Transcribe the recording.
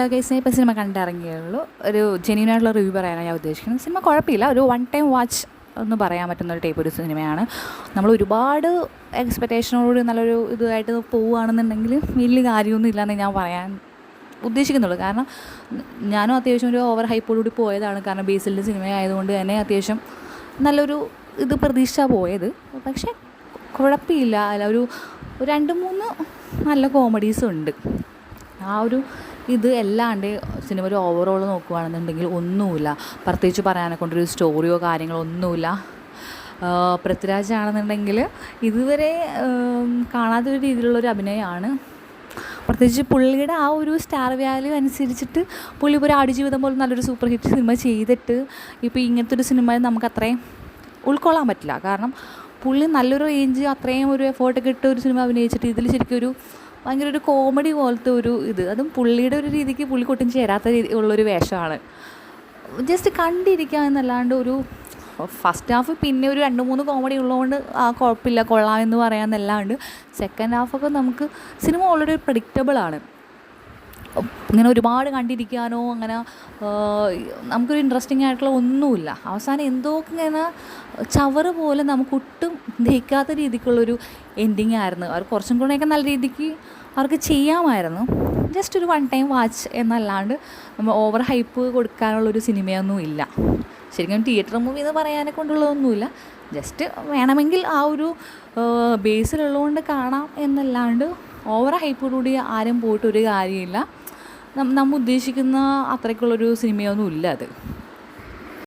Hello guys, ഞാൻ ഇപ്പോൾ cinema കണ്ടിറങ്ങിയുള്ളൂ. ഒരു ജെന്യൂനായിട്ടുള്ള റിവ്യൂ പറയാനാണ് ഞാൻ ഉദ്ദേശിക്കുന്നത്. സിനിമ കുഴപ്പമില്ല, ഒരു വൺ ടൈം വാച്ച് എന്ന് പറയാൻ പറ്റുന്ന ഒരു ടൈപ്പ് ഒരു സിനിമയാണ്. നമ്മൾ ഒരുപാട് എക്സ്പെക്റ്റേഷനോട് നല്ലൊരു ഇതായിട്ട് പോവുകയാണെന്നുണ്ടെങ്കിൽ വലിയ കാര്യമൊന്നും ഇല്ലയെന്ന് ഞാൻ പറയാൻ ഉദ്ദേശിക്കുന്നുള്ളൂ. കാരണം ഞാനും അത്യാവശ്യം ഒരു ഓവർ ഹൈപ്പോടുകൂടി പോയതാണ്. കാരണം ബേസിലിൻ്റെ സിനിമ ആയതുകൊണ്ട് തന്നെ അത്യാവശ്യം നല്ലൊരു ഇത് പ്രതീക്ഷ പോയത്. പക്ഷേ കുഴപ്പമില്ല, അല്ല ഒരു 2-3 നല്ല കോമഡീസും ഉണ്ട്. ആ ഒരു ഇത് അല്ലാണ്ട് സിനിമ ഒരു ഓവറോൾ നോക്കുകയാണെന്നുണ്ടെങ്കിൽ ഒന്നുമില്ല. പ്രത്യേകിച്ച് പറയാനെ കൊണ്ടൊരു സ്റ്റോറിയോ കാര്യങ്ങളോ ഒന്നുമില്ല. പൃഥ്വിരാജ് ആണെന്നുണ്ടെങ്കിൽ ഇതുവരെ കാണാത്തൊരു രീതിയിലുള്ളൊരു അഭിനയമാണ്. പ്രത്യേകിച്ച് പുള്ളിയുടെ ആ ഒരു സ്റ്റാർ വാല്യൂ അനുസരിച്ചിട്ട് പുള്ളി ഇപ്പോൾ ഒരു ആടുജീവിതം പോലെ നല്ലൊരു സൂപ്പർ ഹിറ്റ് സിനിമ ചെയ്തിട്ട് ഇപ്പോൾ ഇങ്ങനത്തെ ഒരു സിനിമ നമുക്ക് അത്രയും ഉൾക്കൊള്ളാൻ പറ്റില്ല. കാരണം പുള്ളി നല്ലൊരു റേഞ്ച് അത്രയും ഒരു എഫേർട്ടൊക്കെ ഇട്ട് ഒരു സിനിമ അഭിനയിച്ചിട്ട് ഇതിൽ ശരിക്കും ഒരു ഭയങ്കര ഒരു കോമഡി പോലത്തെ ഒരു ഇത്, അതും പുള്ളിയുടെ ഒരു രീതിക്ക് പുള്ളിക്കൊട്ടും ചേരാത്ത ഉള്ളൊരു വേഷമാണ്. ജസ്റ്റ് കണ്ടിരിക്കുക എന്നല്ലാണ്ട് ഒരു ഫസ്റ്റ് ഹാഫ് പിന്നെ ഒരു 2-3 കോമഡി ഉള്ളതുകൊണ്ട് കുഴപ്പമില്ല, കൊള്ളാമെന്ന് പറയാമെന്നല്ലാണ്ട് സെക്കൻഡ് ഹാഫൊക്കെ നമുക്ക് സിനിമ ഓൾറെഡി പ്രഡിക്റ്റബിളാണ്. ഇങ്ങനെ ഒരുപാട് കണ്ടിരിക്കാനോ അങ്ങനെ നമുക്കൊരു ഇൻട്രസ്റ്റിംഗ് ആയിട്ടുള്ള ഒന്നുമില്ല. അവസാനം എന്തോ ഇങ്ങനെ ചവറ് പോലെ നമുക്കൊട്ടും ദഹിക്കാത്ത രീതിക്കുള്ളൊരു എൻഡിങ് ആയിരുന്നു. അവർ കുറച്ചും കൂടെയൊക്കെ നല്ല രീതിക്ക് അവർക്ക് ചെയ്യാമായിരുന്നു. ജസ്റ്റ് ഒരു വൺ ടൈം വാച്ച് എന്നല്ലാണ്ട് നമ്മൾ ഓവർ ഹൈപ്പ് കൊടുക്കാനുള്ളൊരു സിനിമയൊന്നും ഇല്ല. ശരിക്കും തിയേറ്റർ മൂവി എന്ന് പറയാനെ കൊണ്ടുള്ളതൊന്നുമില്ല. ജസ്റ്റ് വേണമെങ്കിൽ ആ ഒരു ബേസിലുള്ളതുകൊണ്ട് കാണാം എന്നല്ലാണ്ട് ഓവർ ഹൈപ്പോടുകൂടി ആരും പോയിട്ടൊരു കാര്യമില്ല. നമ്മൾ ഉദ്ദേശിക്കുന്ന അത്രയ്ക്കുള്ളൊരു സിനിമയൊന്നും ഇല്ല അത്.